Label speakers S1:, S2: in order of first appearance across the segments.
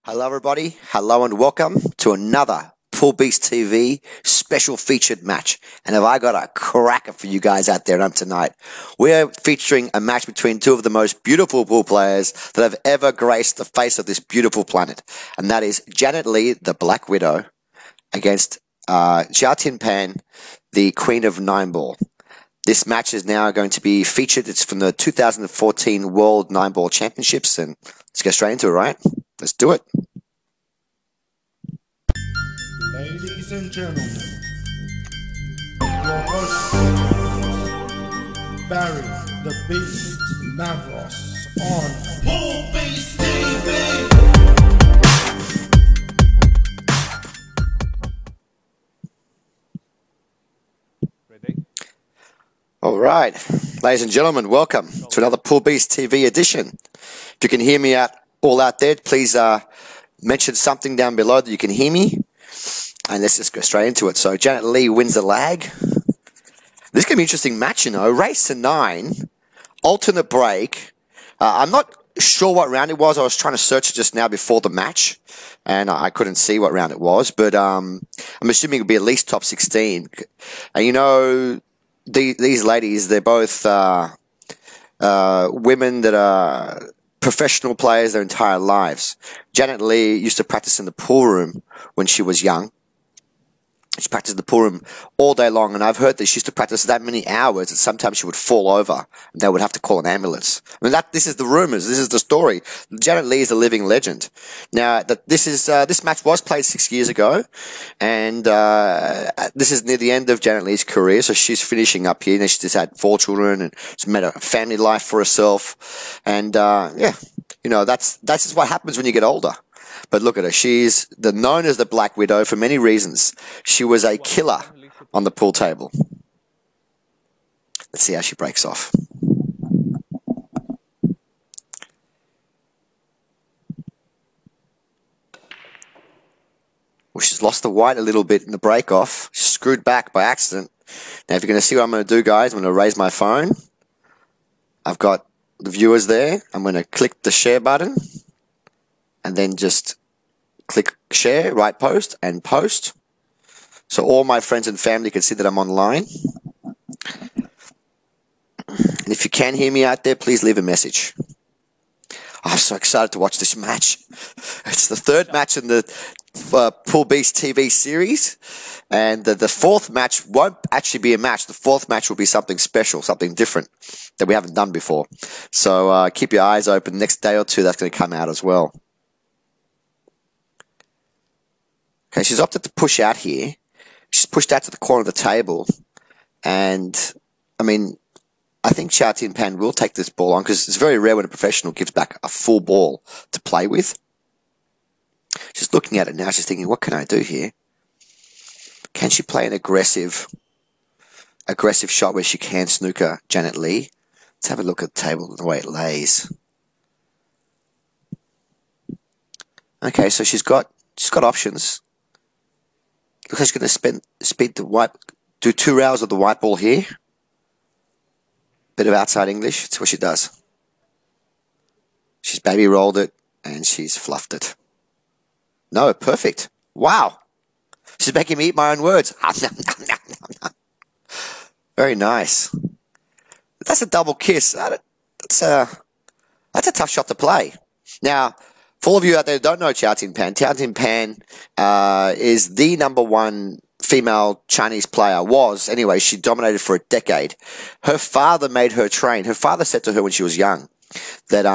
S1: Hello, everybody. Hello, and welcome to another Pool Beast TV special featured match. And have I got a cracker for you guys out there tonight? We're featuring a match between two of the most beautiful pool players that have ever graced the face of this beautiful planet. And that is Jeanette Lee, the Black Widow, against Xiaotin, the Queen of Nine Ball. This match is now going to be featured. It's from the 2014 World Nine Ball Championships. And let's get straight into it, right? Let's do it.
S2: Ladies and gentlemen, your host, Barry the Beast Mavros on Pool Beast TV.
S3: Ready?
S1: All right, ladies and gentlemen, welcome to another Pool Beast TV edition. If you can hear me all out there, please mention something down below that you can hear me. And let's just go straight into it. So Jeanette Lee wins the lag. This is going to be an interesting match, you know. Race to 9, alternate break. I'm not sure what round it was. I was trying to search it just now before the match, and I couldn't see what round it was. But I'm assuming it'll be at least top 16. And you know, these ladies, they're both women that are professional players their entire lives. Jeanette Lee used to practice in the pool room when she was young. She practiced in the pool room all day long, and I've heard that she used to practice that many hours that sometimes she would fall over, and they would have to call an ambulance. I mean, this is the rumors. This is the story. Jeanette Lee is a living legend. Now, this match was played 6 years ago, and this is near the end of Jeanette Lee's career, so she's finishing up here. She's just had 4 children, and she's made a family life for herself, and yeah, you know, that's just what happens when you get older. But look at her. She's known as the Black Widow for many reasons. She was a killer on the pool table. Let's see how she breaks off. Well, she's lost the white a little bit in the break off. She's screwed back by accident. Now, if you're going to see what I'm going to do, guys, I'm going to raise my phone. I've got the viewers there. I'm going to click the share button. And then just click share, right post, and post. So all my friends and family can see that I'm online. And if you can hear me out there, please leave a message. I'm so excited to watch this match. It's the third match in the Pool Beast TV series. And the fourth match won't actually be a match. The fourth match will be something special, something different that we haven't done before. So keep your eyes open. Next day or two, that's going to come out as well. Okay, she's opted to push out here. She's pushed out to the corner of the table. And, I mean, I think Xiaotin will take this ball on because it's very rare when a professional gives back a full ball to play with. She's looking at it now. She's thinking, what can I do here? Can she play an aggressive shot where she can snooker Jeanette Lee? Let's have a look at the table and the way it lays. Okay, so she's got options. Looks like she's going to do 2 rounds of the white ball here. Bit of outside English. That's what she does. She's baby rolled it and she's fluffed it. No, perfect. Wow. She's making me eat my own words. Very nice. That's a double kiss. That's a tough shot to play. Now, for all of you out there who don't know Xiaotin is the #1 female Chinese player. Was, anyway. She dominated for a decade. Her father made her train. Her father said to her when she was young that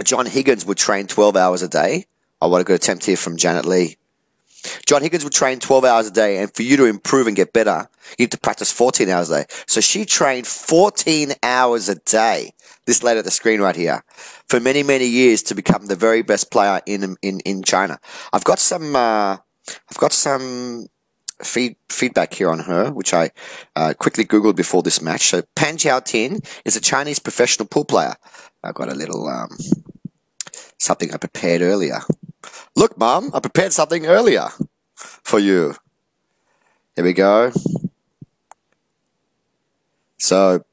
S1: John Higgins would train 12 hours a day. Oh, what a good attempt here from Jeanette Lee. John Higgins would train 12 hours a day, and for you to improve and get better, you need to practice 14 hours a day. So she trained 14 hours a day, this lady at the screen right here, for many, many years to become the very best player in China. I've got some feedback here on her, which I quickly Googled before this match. So Pan Xiaotin is a Chinese professional pool player. I've got a little something I prepared earlier. Look, Mum, I prepared something earlier for you. Here we go. So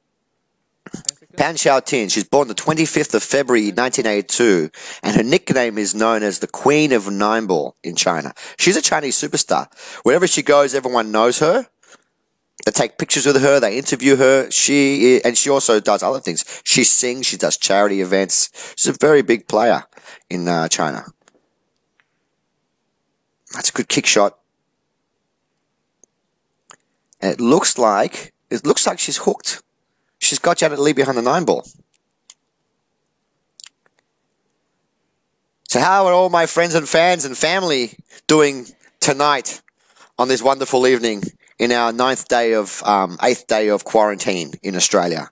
S1: Pan Xiaotin. She's born the 25th of February 1982, and her nickname is known as the Queen of Nine Ball in China. She's a Chinese superstar. Wherever she goes, everyone knows her. They take pictures with her. They interview her. She also does other things. She sings. She does charity events. She's a very big player in China. That's a good kick shot. And it looks like she's hooked. She's got Jeanette Lee behind the 9 ball. So how are all my friends and fans and family doing tonight on this wonderful evening in our 8th day of quarantine in Australia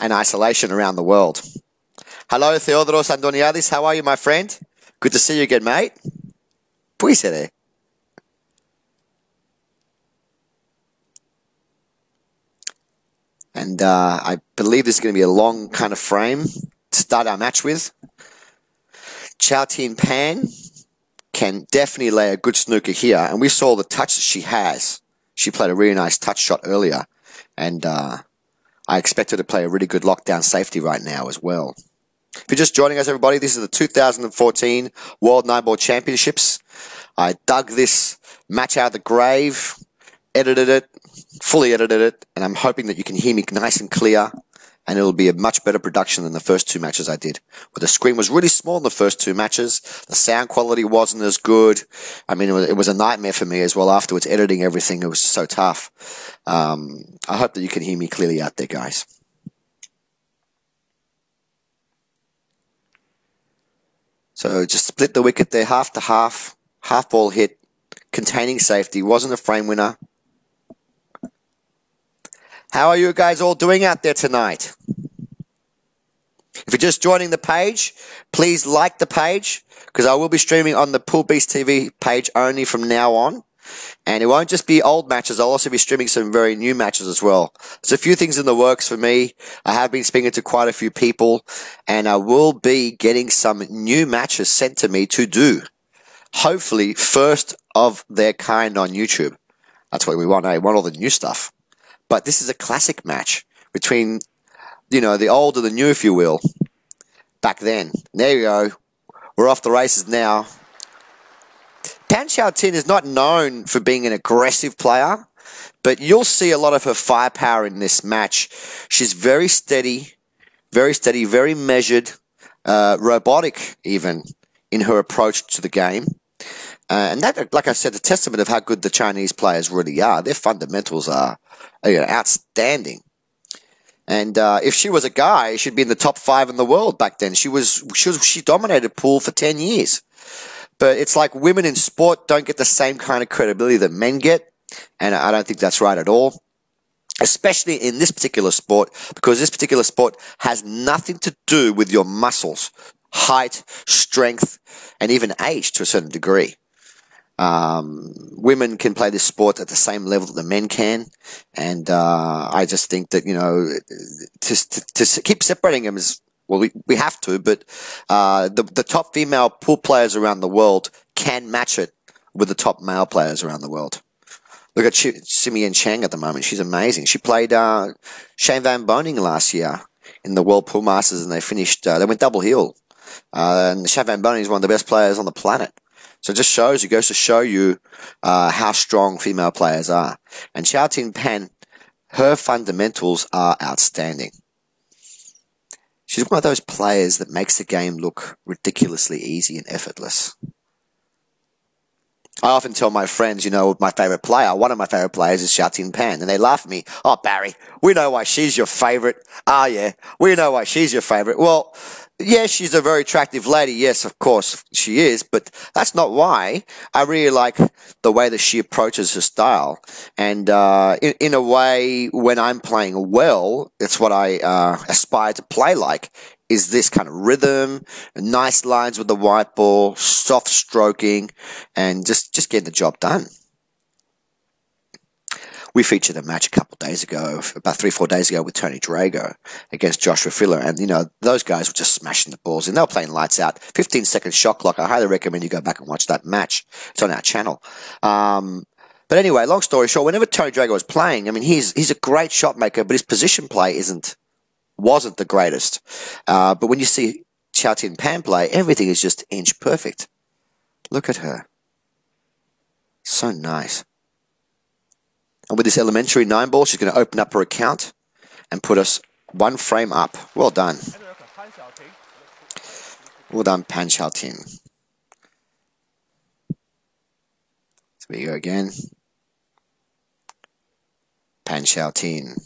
S1: and isolation around the world? Hello, Theodoros Andoniadis. How are you, my friend? Good to see you again, mate. Puisere. And I believe this is going to be a long kind of frame to start our match with. Xiaotin Pan can definitely lay a good snooker here. And we saw the touch that she has. She played a really nice touch shot earlier. And I expect her to play a really good lockdown safety right now as well. If you're just joining us, everybody, this is the 2014 World 9-Ball Championships. I dug this match out of the grave, edited it, fully edited it, and I'm hoping that you can hear me nice and clear, and it'll be a much better production than the first 2 matches I did. But the screen was really small in the first 2 matches. The sound quality wasn't as good. I mean, it was a nightmare for me as well afterwards, editing everything. It was so tough. I hope that you can hear me clearly out there, guys. So just split the wicket there, half to half ball hit, containing safety, wasn't a frame winner. How are you guys all doing out there tonight? If you're just joining the page, please like the page, because I will be streaming on the Pool Beast TV page only from now on. And it won't just be old matches, I'll also be streaming some very new matches as well. There's a few things in the works for me. I have been speaking to quite a few people, and I will be getting some new matches sent to me to do. Hopefully, first of their kind on YouTube. That's what we want, eh? We want all the new stuff. But this is a classic match between, you know, the old and the new, if you will, back then. There you go. We're off the races now. Pan Xiaotin is not known for being an aggressive player, but you'll see a lot of her firepower in this match. She's very steady, very measured, robotic even in her approach to the game. And that, like I said, a testament of how good the Chinese players really are. Their fundamentals are outstanding. And if she was a guy, she'd be in the top 5 in the world back then. She dominated pool for 10 years. But it's like women in sport don't get the same kind of credibility that men get. And I don't think that's right at all. Especially in this particular sport, because this particular sport has nothing to do with your muscles, height, strength, and even age to a certain degree. Women can play this sport at the same level that the men can, and I just think that, you know, to keep separating them is, well, we have to, but the top female pool players around the world can match it with the top male players around the world. Look at Simeon Chang at the moment. She's amazing. She played Shane Van Boning last year in the World Pool Masters, and they finished, they went double heel. And Shane Van Boning is one of the best players on the planet. So it just goes to show you how strong female players are. And Xiaotin Pan, her fundamentals are outstanding. She's one of those players that makes the game look ridiculously easy and effortless. I often tell my friends, you know, my favorite player, one of my favorite players is Xiaotin Pan, and they laugh at me. Oh, Barry, we know why she's your favorite. Ah, yeah, we know why she's your favorite. Well, yeah, she's a very attractive lady. Yes, of course she is, but that's not why. I really like the way that she approaches her style. And in a way, when I'm playing well, it's what I aspire to play like, is this kind of rhythm, nice lines with the white ball, soft stroking, and just getting the job done. We featured a match a couple of days ago, about 3-4 days ago, with Tony Drago against Joshua Filler. And, you know, those guys were just smashing the balls, and they were playing lights out. 15-second shot clock. I highly recommend you go back and watch that match. It's on our channel. But anyway, long story short, whenever Tony Drago was playing, I mean, he's a great shot maker, but his position play isn't wasn't the greatest. But when you see Xiaotin Pan play, everything is just inch perfect. Look at her. So nice. And with this elementary 9-ball, she's going to open up her account and put us one frame up. Well done. Well done, Pan Xiaotin. So we go again. Pan Xiaotin.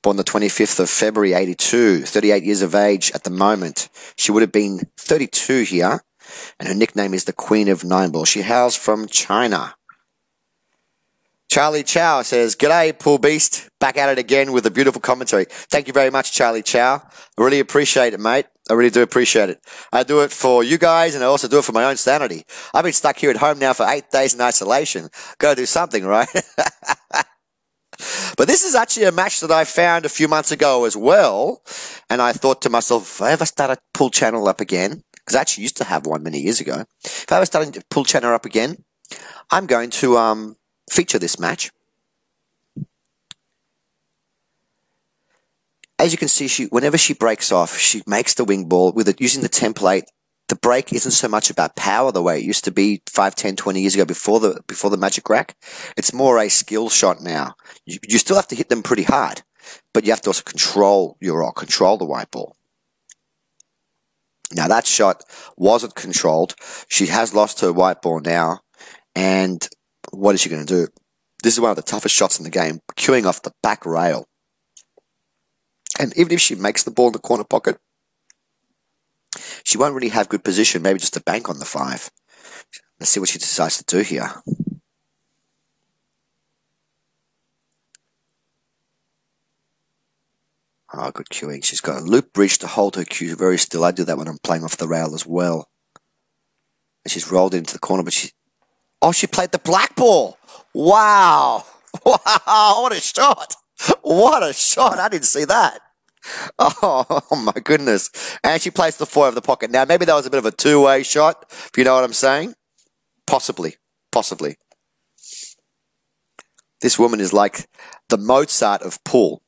S1: Born the 25th of February, 82. 38 years of age at the moment. She would have been 32 here. And her nickname is the Queen of 9-ball. She hails from China. Charlie Chow says, "G'day, Pool Beast. Back at it again with a beautiful commentary." Thank you very much, Charlie Chow. I really appreciate it, mate. I really do appreciate it. I do it for you guys, and I also do it for my own sanity. I've been stuck here at home now for 8 days in isolation. Gotta do something, right? But this is actually a match that I found a few months ago as well. And I thought to myself, if I ever start a pool channel up again, because I actually used to have one many years ago. If I ever start a pool channel up again, I'm going to feature this match. As you can see, whenever she breaks off, she makes the wing ball with it using the template. The break isn't so much about power the way it used to be 5, 10, 20 years ago before the magic rack. It's more a skill shot now. You still have to hit them pretty hard, but you have to also control your rock, control the white ball. Now that shot wasn't controlled. She has lost her white ball now, and what is she going to do? This is one of the toughest shots in the game, cueing off the back rail. And even if she makes the ball in the corner pocket, she won't really have good position, maybe just a bank on the 5. Let's see what she decides to do here. Oh, good cueing. She's got a loop bridge to hold her cue very still. I do that when I'm playing off the rail as well. And she's rolled into the corner, but she played the black ball. Wow. Wow, what a shot. What a shot. I didn't see that. Oh my goodness. And she placed the 4 over the pocket. Now, maybe that was a bit of a two-way shot, if you know what I'm saying. Possibly. Possibly. This woman is like the Mozart of pool.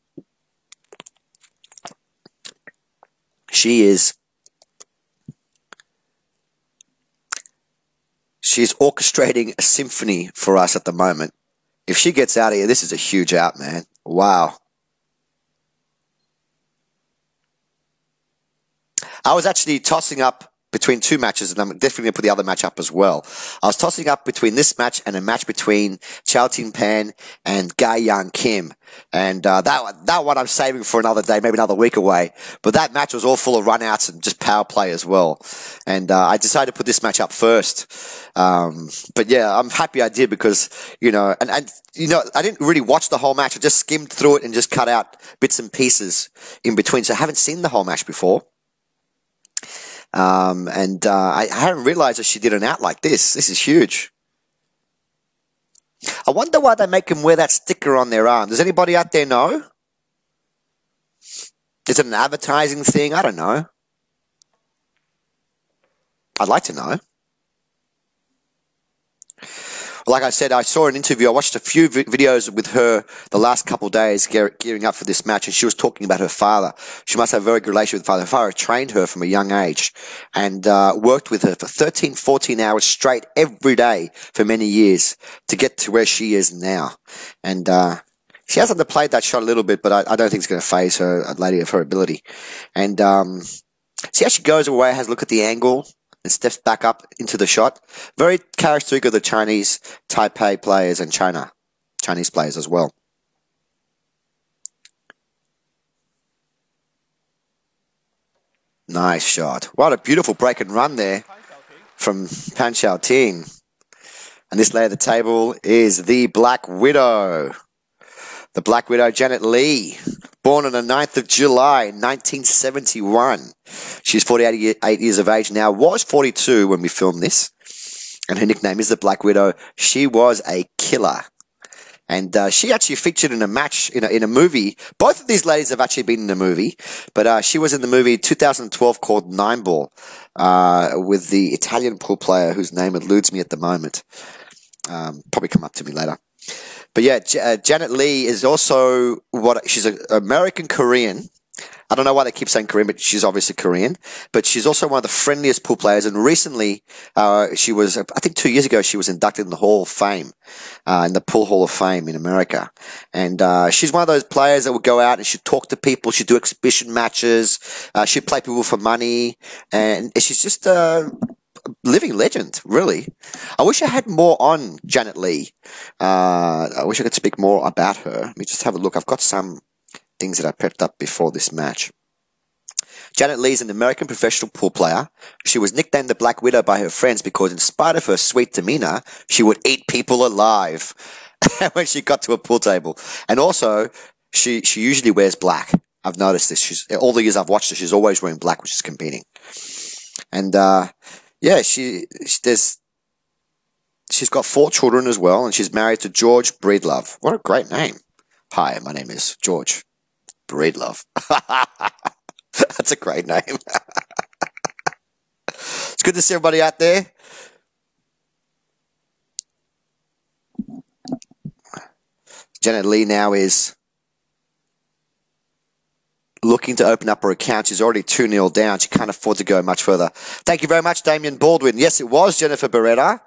S1: She's orchestrating a symphony for us at the moment. If she gets out of here, this is a huge out, man. Wow. I was actually tossing up between 2 matches, and I'm definitely going to put the other match up as well. I was tossing up between this match and a match between Xiaotin Pan and Gai Yang Kim. And that one I'm saving for another day, maybe another week away. But that match was all full of run-outs and just power play as well. And I decided to put this match up first. But yeah, I'm happy I did because, you know, and you know, I didn't really watch the whole match. I just skimmed through it and just cut out bits and pieces in between. So I haven't seen the whole match before. I hadn't realized that she did an out like this. This is huge. I wonder why they make them wear that sticker on their arm. Does anybody out there know? Is it an advertising thing? I don't know. I'd like to know. Like I said, I saw an interview. I watched a few videos with her the last couple of days gearing up for this match, and she was talking about her father. She must have a very good relationship with her father. Her father trained her from a young age and worked with her for 13, 14 hours straight every day for many years to get to where she is now. And she has underplayed that shot a little bit, but I don't think it's going to phase her, a lady of her ability. And see how she goes away, has a look at the angle, and steps back up into the shot. Very characteristic of the Chinese Taipei players and Chinese players as well. Nice shot. What a beautiful break and run there from Pan Xiaotin. And this layer of the table is the Black Widow. The Black Widow, Jeanette Lee, born on the 9th of July, 1971. She's 48 years of age now, was 42 when we filmed this. And her nickname is the Black Widow. She was a killer. And she actually featured in a match, in a movie. Both of these ladies have actually been in a movie. But she was in the movie 2012 called 9-Ball with the Italian pool player whose name eludes me at the moment. Probably come up to me later. But yeah, Jeanette Lee is also she's an American Korean, I don't know why they keep saying Korean, but she's obviously Korean. But she's also one of the friendliest pool players. And recently, she was, I think 2 years ago, she was inducted in the Hall of Fame, in the Pool Hall of Fame in America. And she's one of those players that would go out and she'd talk to people. She'd do exhibition matches. She'd play people for money. And she's just a living legend, really. I wish I had more on Jeanette Lee. I wish I could speak more about her. Let me just have a look. I've got some things that I prepped up before this match. Jeanette Lee is an American professional pool player. She was nicknamed the Black Widow by her friends because in spite of her sweet demeanor, she would eat people alive when she got to a pool table. And also, she usually wears black. I've noticed this. All the years I've watched her, she's always wearing black when she's competing. And yeah, she's got 4 children as well, and she's married to George Breedlove. What a great name. Hi, my name is George Breedlove. That's a great name. It's good to see everybody out there. Jeanette Lee now is looking to open up her account. She's already 2-0 down. She can't afford to go much further. Thank you very much, Damien Baldwin. Yes, it was Jennifer Beretta,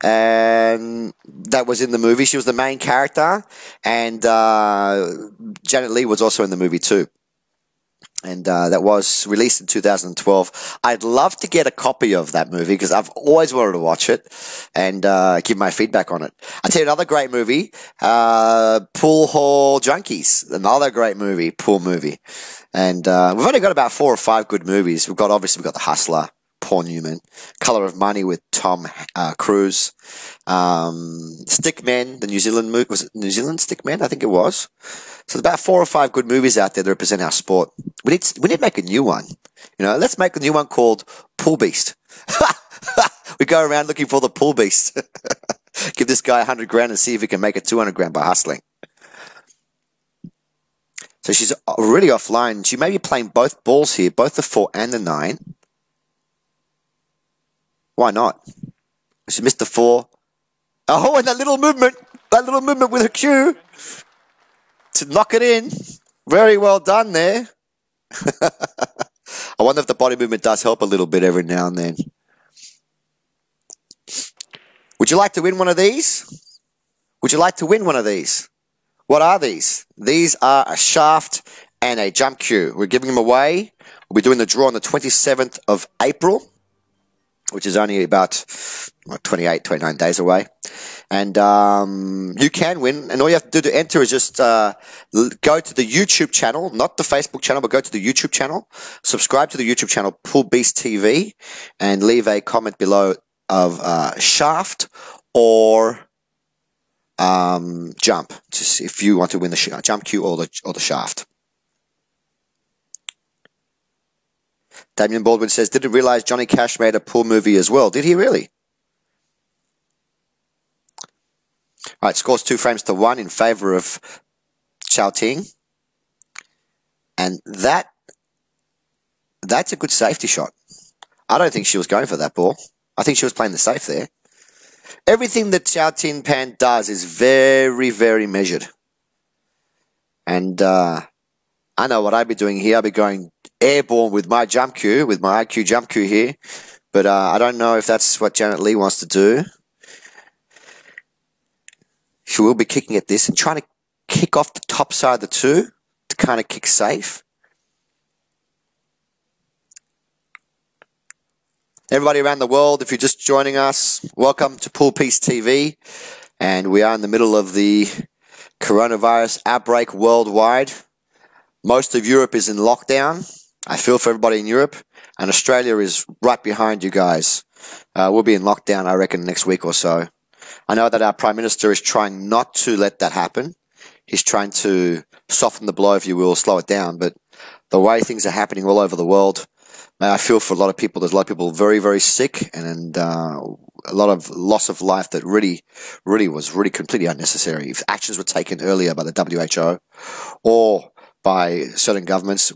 S1: and that was in the movie. She was the main character, and Jeanette Lee was also in the movie too. And that was released in 2012. I'd love to get a copy of that movie because I've always wanted to watch it and give my feedback on it. I'll tell you another great movie, Pool Hall Junkies. Another great movie, pool movie. And we've only got about 4 or 5 good movies. We've got The Hustler, Paul Newman, Color of Money with Tom Cruise, Stickmen, the New Zealand movie. Was it New Zealand Stickmen? I think it was. So there's about 4 or 5 good movies out there that represent our sport. We need to make a new one. Let's make a new one called Pool Beast. We go around looking for the Pool Beast. Give this guy $100,000 and see if he can make it $200,000 by hustling. So she's already offline. She may be playing both balls here, both the 4 and the 9. Why not? She missed the 4. Oh, and that little movement with her cue to knock it in. Very well done there. I wonder if the body movement does help a little bit every now and then. Would you like to win one of these? Would you like to win one of these? What are these? These are a shaft and a jump cue. We're giving them away. We'll be doing the draw on the 27th of April, which is only about 28, 29 days away. And you can win. And all you have to do to enter is just go to the YouTube channel, not the Facebook channel, but go to the YouTube channel. Subscribe to the YouTube channel, Pool Beast TV, and leave a comment below of shaft or jump, to see if you want to win the jump cue or the shaft. Damien Baldwin says, didn't realize Johnny Cash made a pool movie as well. Did he really? All right, scores 2-1 in favor of Xiaotin. And that's a good safety shot. I don't think she was going for that ball. I think she was playing the safe there. Everything that Xiaotin Pan does is very, very measured. And I know what I'd be doing here. I'd be going airborne with my jump cue, with my IQ jump cue here. But I don't know if that's what Jeanette Lee wants to do. She will be kicking at this and trying to kick off the top side of the 2 to kind of kick safe. Everybody around the world, if you're just joining us, welcome to Pool Beast TV. And we are in the middle of the coronavirus outbreak worldwide. Most of Europe is in lockdown. I feel for everybody in Europe. And Australia is right behind you guys. We'll be in lockdown, I reckon, next week or so. I know that our Prime Minister is trying not to let that happen. He's trying to soften the blow, if you will, slow it down. But the way things are happening all over the world, I feel for a lot of people. There's a lot of people very, very sick and a lot of loss of life that really was completely unnecessary. If actions were taken earlier by the WHO or by certain governments,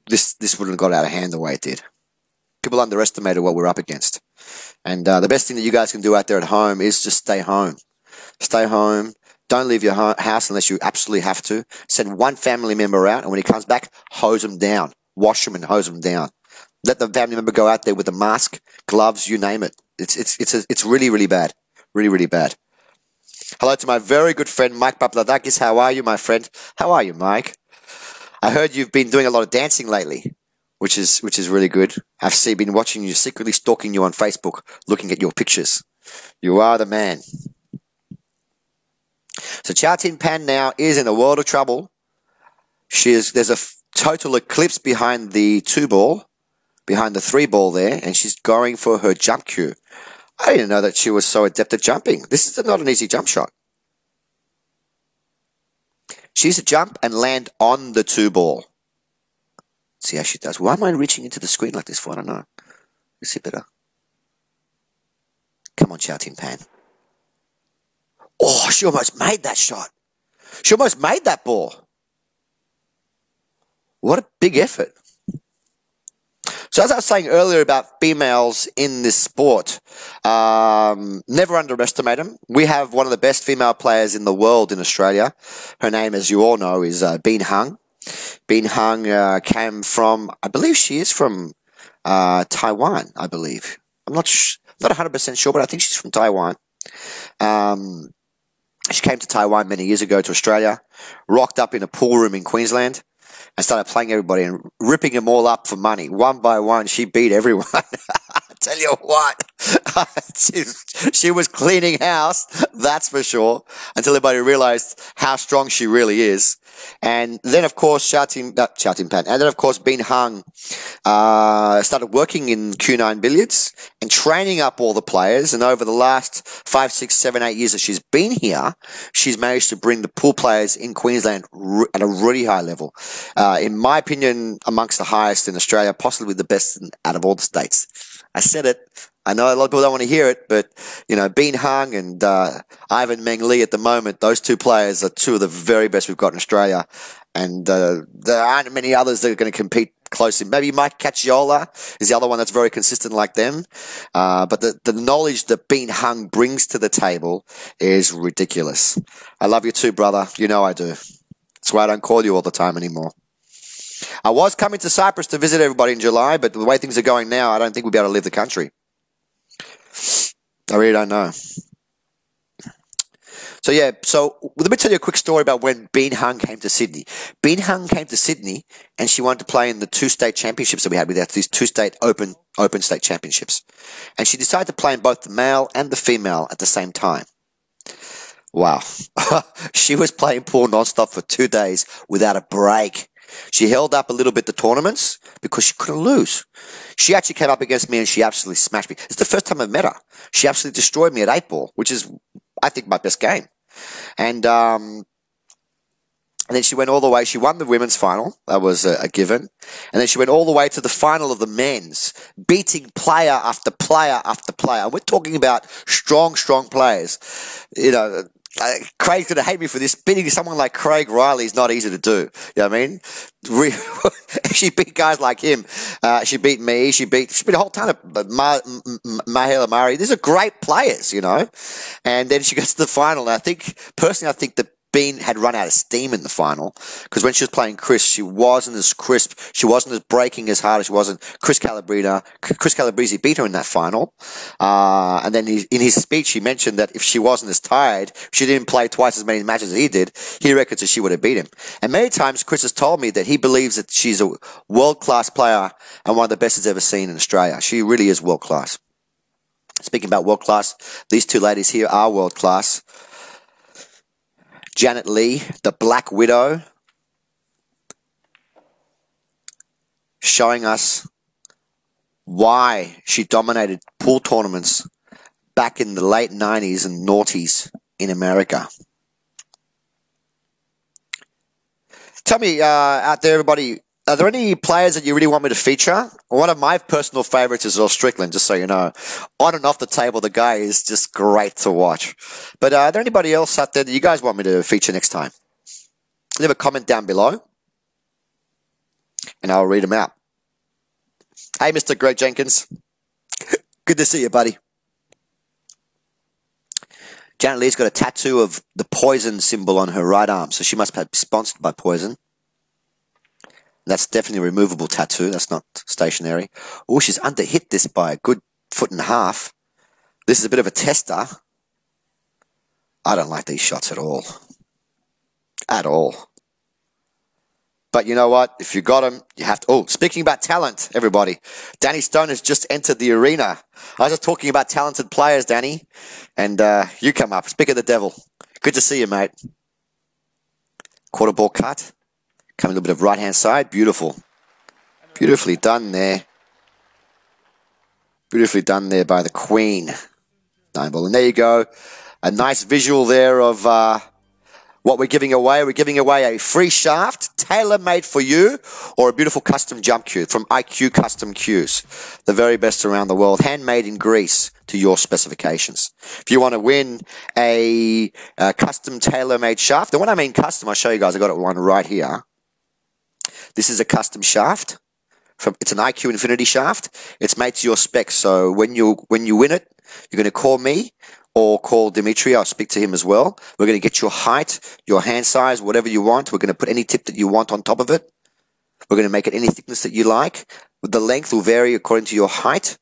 S1: this wouldn't have got out of hand the way it did. People underestimated what we're up against. And the best thing that you guys can do out there at home is just stay home. Stay home. Don't leave your house unless you absolutely have to. Send one family member out, and when he comes back, hose him down. Wash him and hose him down. Let the family member go out there with a mask, gloves, you name it. It's really, really bad. Really, really bad. Hello to my very good friend, Mike Papladakis. How are you, my friend? How are you, Mike? I heard you've been doing a lot of dancing lately, which is really good. I've been watching you, secretly stalking you on Facebook, looking at your pictures. You are the man. So Xiaotin Pan now is in a world of trouble. There's a total eclipse behind the 2-ball, behind the 3-ball there, and she's going for her jump cue. I didn't know that she was so adept at jumping. This is not an easy jump shot. She used to jump and land on the 2-ball. See how she does. Why am I reaching into the screen like this for? I don't know. You see better. Come on, Xiaotin Pan. Oh, she almost made that shot. She almost made that ball. What a big effort. So as I was saying earlier about females in this sport, never underestimate them. We have one of the best female players in the world in Australia. Her name, as you all know, is Bin Hung. Bin Hung came from, I believe she is from Taiwan, I believe. I'm not 100% sure, but I think she's from Taiwan. She came to Taiwan many years ago to Australia, rocked up in a pool room in Queensland, and started playing everybody and ripping them all up for money. One by one, she beat everyone. I tell you what, she was cleaning house, that's for sure, until everybody realized how strong she really is. And then, of course, Xiaotin Pan, and then, of course, Bin Hung started working in Q9 billiards and training up all the players. And over the last 5, 6, 7, 8 years that she's been here, she's managed to bring the pool players in Queensland at a really high level. In my opinion, amongst the highest in Australia, possibly the best out of all the states. I said it. I know a lot of people don't want to hear it, but, you know, Bin Hung and Ivan Meng Lee at the moment, those two players are two of the very best we've got in Australia. And there aren't many others that are going to compete closely. Maybe Mike Cacciola is the other one that's very consistent like them. But the knowledge that Bin Hung brings to the table is ridiculous. I love you too, brother. You know I do. That's why I don't call you all the time anymore. I was coming to Cyprus to visit everybody in July, but the way things are going now, I don't think we'll be able to leave the country. I really don't know. So yeah, let me tell you a quick story about when Bin Hung came to Sydney. Bin Hung came to Sydney and she wanted to play in the 2 state championships that we had. We had these 2 state open state championships. And she decided to play in both the male and the female at the same time. Wow. She was playing pool nonstop for 2 days without a break. She held up a little bit the tournaments because she couldn't lose. She actually came up against me and she absolutely smashed me. It's the first time I've met her. She absolutely destroyed me at 8-ball, which is, I think, my best game. And then she went all the way. She won the women's final. That was a given. And then she went all the way to the final of the men's, beating player after player after player. And we're talking about strong, strong players. You know, Craig's going to hate me for this. Beating someone like Craig Riley is not easy to do. You know what I mean? She beat guys like him. She beat me. She beat a whole ton of Mahela Murray. These are great players, you know. And then she gets to the final. And I think that Bean had run out of steam in the final because when she was playing Chris, she wasn't as crisp. She wasn't as breaking as hard as she wasn't. Chris Calabrese beat her in that final. And then in his speech, he mentioned that if she wasn't as tired, she didn't play twice as many matches as he did. He reckons that she would have beat him. And many times, Chris has told me that he believes that she's a world-class player and one of the best he's ever seen in Australia. She really is world-class. Speaking about world-class, these two ladies here are world-class. Jeanette Lee, the Black Widow, showing us why she dominated pool tournaments back in the late 90s and noughties in America. Tell me, out there, everybody, are there any players that you really want me to feature? One of my personal favorites is Earl Strickland, just so you know. On and off the table, the guy is just great to watch. But are there anybody else out there that you guys want me to feature next time? Leave a comment down below, and I'll read them out. Hey, Mr. Greg Jenkins. Good to see you, buddy. Janet Lee's got a tattoo of the poison symbol on her right arm, so she must be sponsored by Poison. That's definitely a removable tattoo. That's not stationary. Oh, she's underhit this by a good 1.5 feet. This is a bit of a tester. I don't like these shots at all. At all. But you know what? If you got them, you have to... Oh, speaking about talent, everybody. Danny Stone has just entered the arena. I was just talking about talented players, Danny. And you come up. Speak of the devil. Good to see you, mate. Quarter ball cut. Coming a little bit of right-hand side. Beautiful. Beautifully done there. Beautifully done there by the Queen. 9 ball. And there you go. A nice visual there of what we're giving away. We're giving away a free shaft, tailor-made for you, or a beautiful custom jump cue from IQ Custom Cues. The very best around the world. Handmade in Greece to your specifications. If you want to win a custom tailor-made shaft, and when I mean custom, I'll show you guys. I got it one right here. This is a custom shaft. It's an IQ Infinity shaft. It's made to your specs. So when you win it, you're going to call me or call Dimitri. I'll speak to him as well. We're going to get your height, your hand size, whatever you want. We're going to put any tip that you want on top of it. We're going to make it any thickness that you like. The length will vary according to your height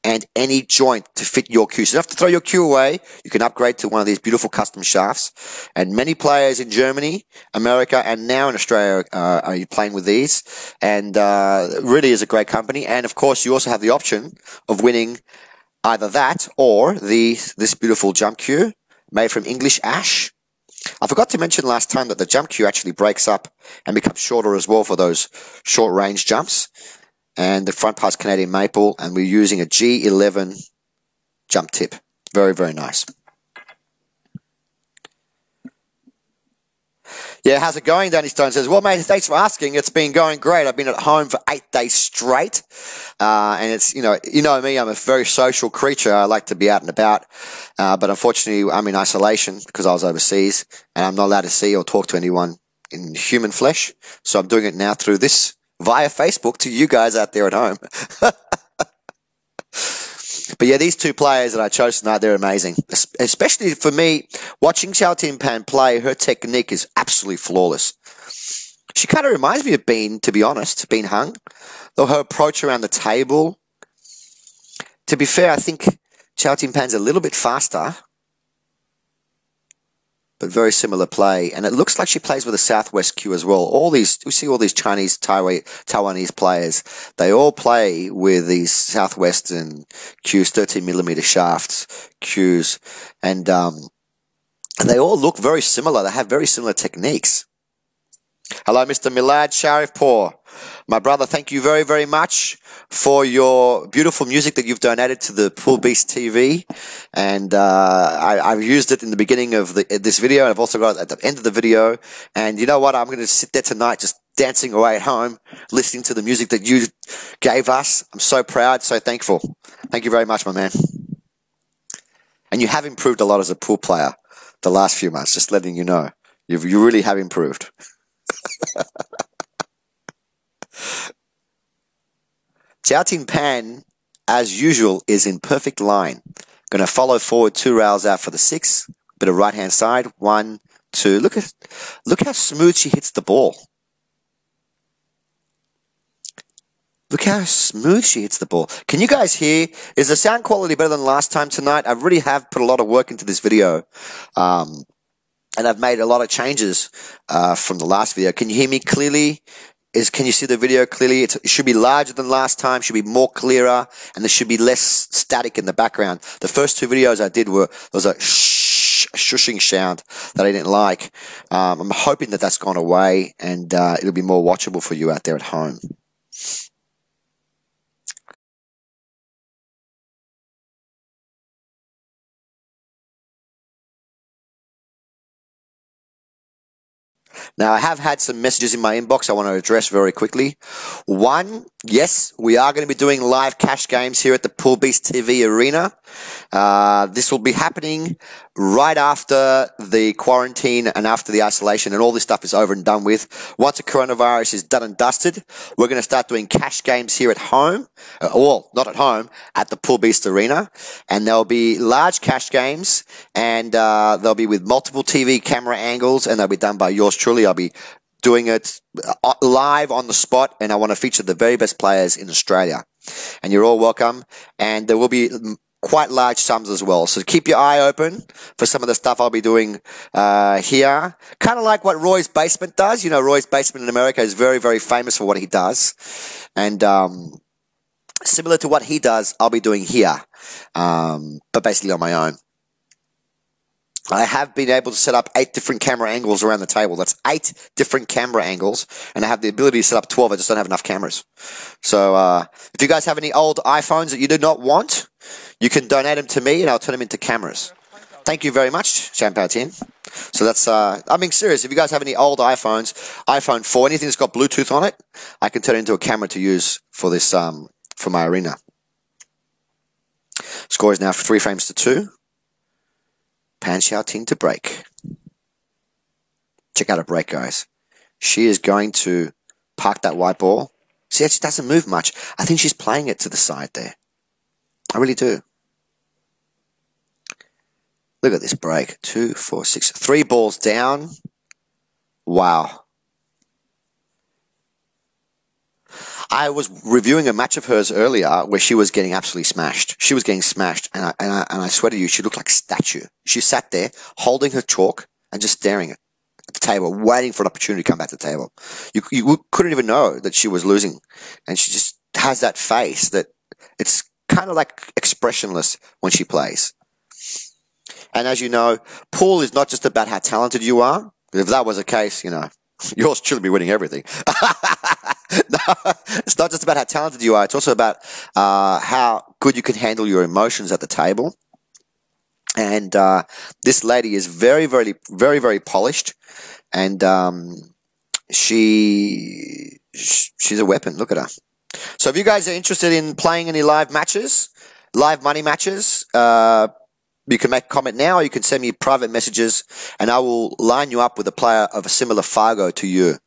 S1: and any joint to fit your cue. So you don't have to throw your cue away. You can upgrade to one of these beautiful custom shafts. And many players in Germany, America, and now in Australia are playing with these. And really is a great company. And of course, you also have the option of winning either that or this beautiful jump cue made from English ash. I forgot to mention last time that the jump cue actually breaks up and becomes shorter as well for those short range jumps. And the front part's Canadian maple, and we're using a G11 jump tip. Very, very nice. Yeah, how's it going? Danny Stone says, well, mate, thanks for asking. It's been going great. I've been at home for 8 days straight. And it's, you know me, I'm a very social creature. I like to be out and about. But unfortunately, I'm in isolation because I was overseas and I'm not allowed to see or talk to anyone in human flesh. So I'm doing it now through this via Facebook to you guys out there at home. But yeah, these two players that I chose tonight, they're amazing. Especially for me, watching Xiaotin Pan play, her technique is absolutely flawless. She kind of reminds me of Bean, to be honest, Bean Hung. Though her approach around the table. To be fair, I think Xiaotin Pan's a little bit faster. But very similar play. And it looks like she plays with a Southwest cue as well. We see all these Chinese, Taiwanese players. They all play with these Southwestern cues, 13mm shafts, cues. And they all look very similar. They have very similar techniques. Hello, Mr. Milad Sharifpour. My brother, thank you very, very much for your beautiful music that you've donated to the Pool Beast TV. And I've used it in the beginning of this video. I've also got it at the end of the video. And you know what? I'm going to sit there tonight just dancing away at home, listening to the music that you gave us. I'm so proud, so thankful. Thank you very much, my man. And you have improved a lot as a pool player the last few months, just letting you know. You really have improved. Xiaotin Pan, as usual, is in perfect line. Going to follow forward 2 rails out for the 6. Bit of right hand side. 1, 2. Look how smooth she hits the ball. Look how smooth she hits the ball. Can you guys hear? Is the sound quality better than last time tonight? I really have put a lot of work into this video. And I've made a lot of changes from the last video. Can you hear me clearly? Can you see the video clearly? It should be larger than last time, should be more clearer, and there should be less static in the background. The first 2 videos I did there was a shushing sound that I didn't like. I'm hoping that that's gone away, and it'll be more watchable for you out there at home. Now, I have had some messages in my inbox I want to address very quickly. One Yes, we are going to be doing live cash games here at the Pool Beast TV Arena. This will be happening right after the quarantine and after the isolation and all this stuff is over and done with. Once the coronavirus is done and dusted, we're going to start doing cash games here at home. Well, not at home, at the Pool Beast Arena. And there'll be large cash games and they'll be with multiple TV camera angles and they'll be done by yours truly. I'll be doing it live on the spot, and I want to feature the very best players in Australia. And you're all welcome. And there will be quite large sums as well. So keep your eye open for some of the stuff I'll be doing here. Kind of like what Roy's Basement does. You know, Roy's Basement in America is very, very famous for what he does. And similar to what he does, I'll be doing here, but basically on my own. I have been able to set up 8 different camera angles around the table. That's 8 different camera angles, and I have the ability to set up 12. I just don't have enough cameras. So if you guys have any old iPhones that you do not want, you can donate them to me, and I'll turn them into cameras. Thank you very much, Xiaotin. So that's, I'm being serious. If you guys have any old iPhones, iPhone 4, anything that's got Bluetooth on it, I can turn it into a camera to use for this, for my arena. Score is now 3 frames to 2. Pan Xiaotin to break. Check out her break, guys. She is going to park that white ball. See, she doesn't move much. I think she's playing it to the side there. I really do. Look at this break. 2, 4, 6. 3 balls down. Wow. I was reviewing a match of hers earlier where she was getting absolutely smashed. She was getting smashed, and I swear to you, she looked like a statue. She sat there holding her chalk and just staring at the table, waiting for an opportunity to come back to the table. You couldn't even know that she was losing, and she just has that face that it's kind of like expressionless when she plays. And as you know, pool is not just about how talented you are. If that was the case, you know, yours should be winning everything. No, it's not just about how talented you are. It's also about how good you can handle your emotions at the table. And this lady is very, very, very, very polished. And she's a weapon. Look at her. So if you guys are interested in playing any live matches, live money matches, you can make a comment now, or you can send me private messages, and I will line you up with a player of a similar Fargo to you.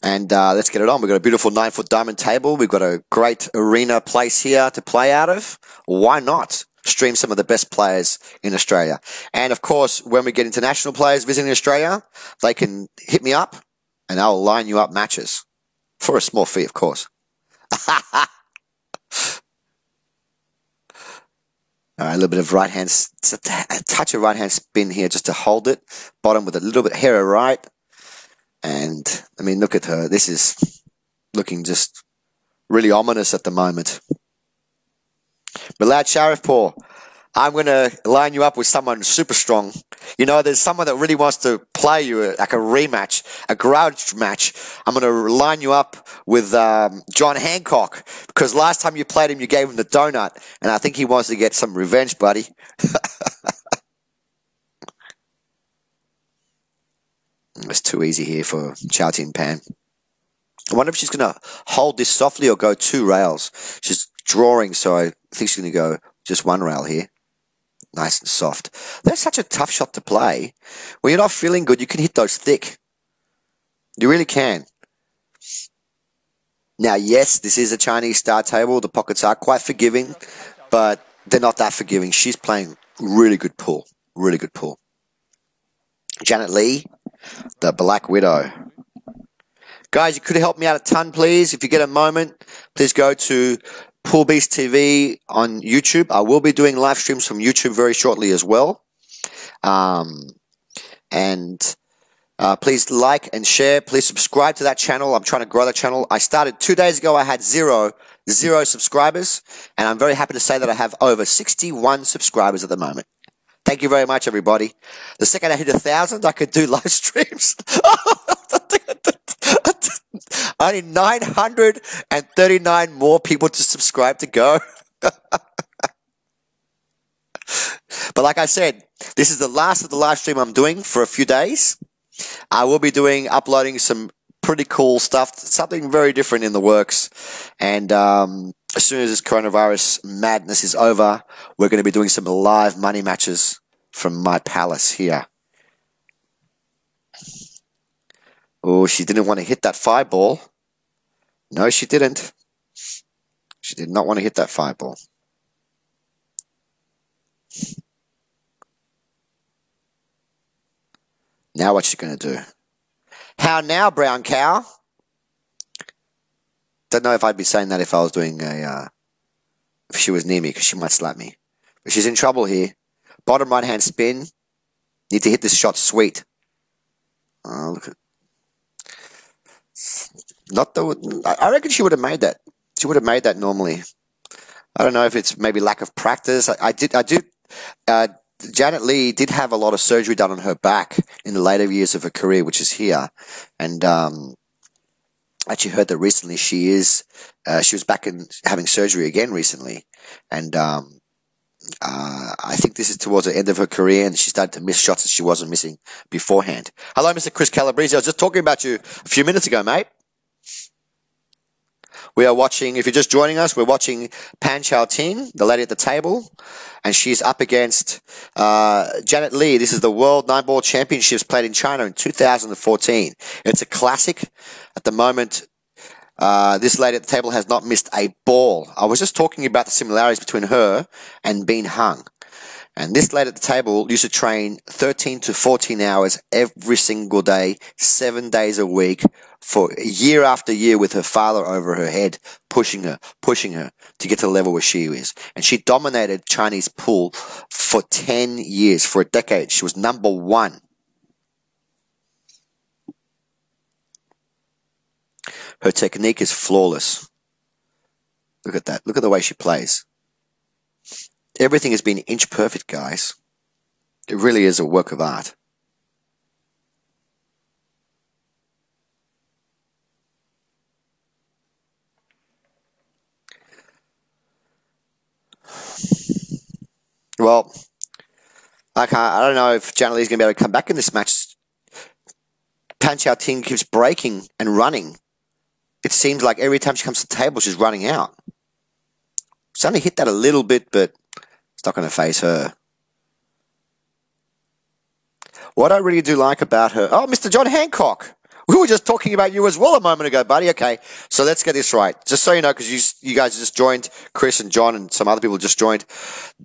S1: And let's get it on. We've got a beautiful 9-foot diamond table. We've got a great arena place here to play out of. Why not stream some of the best players in Australia? And, of course, when we get international players visiting Australia, they can hit me up, and I'll line you up matches. For a small fee, of course. All right, a little bit of right hand, a touch of right hand spin here just to hold it. Bottom with a little bit hair right. And, I mean, look at her. This is looking just really ominous at the moment. Milad Sharifpour, I'm going to line you up with someone super strong. You know, there's someone that really wants to play you like a rematch, a grudge match. I'm going to line you up with John Hancock, because last time you played him, you gave him the donut, and I think he wants to get some revenge, buddy. It's too easy here for Xiaotin Pan. I wonder if she's going to hold this softly or go 2 rails. She's drawing, so I think she's going to go just 1 rail here. Nice and soft. That's such a tough shot to play. When you're not feeling good, you can hit those thick. You really can. Now, yes, this is a Chinese star table. The pockets are quite forgiving, but they're not that forgiving. She's playing really good pool. Really good pool. Jeanette Lee, the Black Widow. Guys, you could help me out a ton, please. If you get a moment, please go to Pool Beast TV on YouTube. I will be doing live streams from YouTube very shortly as well. Please like and share. Please subscribe to that channel. I'm trying to grow that channel. I started 2 days ago. I had zero subscribers, and I'm very happy to say that I have over 61 subscribers at the moment. Thank you very much, everybody. The second I hit 1,000, I could do live streams. I need 939 more people to subscribe to go. But like I said, this is the last of the live stream I'm doing for a few days. I will be uploading some pretty cool stuff. Something very different in the works. And as soon as this coronavirus madness is over, we're going to be doing some live money matches from my palace here. Oh, she didn't want to hit that fireball. No, she didn't. She did not want to hit that fireball. Now what's she going to do? How now, brown cow? Don't know if I'd be saying that if I was doing if she was near me, because she might slap me. But she's in trouble here. Bottom right hand spin. Need to hit this shot sweet. Oh, look at. Not the. I reckon she would have made that. She would have made that normally. I don't know if it's maybe lack of practice. Janet Lee did have a lot of surgery done on her back in the later years of her career, which is here. And actually heard that recently she was back in having surgery again recently. And I think this is towards the end of her career, and she started to miss shots that she wasn't missing beforehand. Hello, Mr. Chris Calabrese. I was just talking about you a few minutes ago, mate. We are watching, if you're just joining us, we're watching Pan Xiaotin, the lady at the table, and she's up against Janet Lee. This is the World Nine-Ball Championships played in China in 2014. It's a classic. At the moment, this lady at the table has not missed a ball. I was just talking about the similarities between her and Bean Hung. And this lady at the table used to train 13 to 14 hours every single day, 7 days a week, for year after year, with her father over her head, pushing her to get to the level where she is. And she dominated Chinese pool for 10 years, for a decade. She was number one. Her technique is flawless. Look at that. Look at the way she plays. Everything has been inch perfect, guys. It really is a work of art. Well, I don't know if Janet Lee's going to be able to come back in this match. Pan Xiaoting keeps breaking and running. It seems like every time she comes to the table, she's running out. She's only hit that a little bit, but it's not going to faze her. What I really do like about her... Oh, Mr. John Hancock. We were just talking about you as well a moment ago, buddy. Okay, so let's get this right. Just so you know, because you guys just joined, Chris and John and some other people just joined.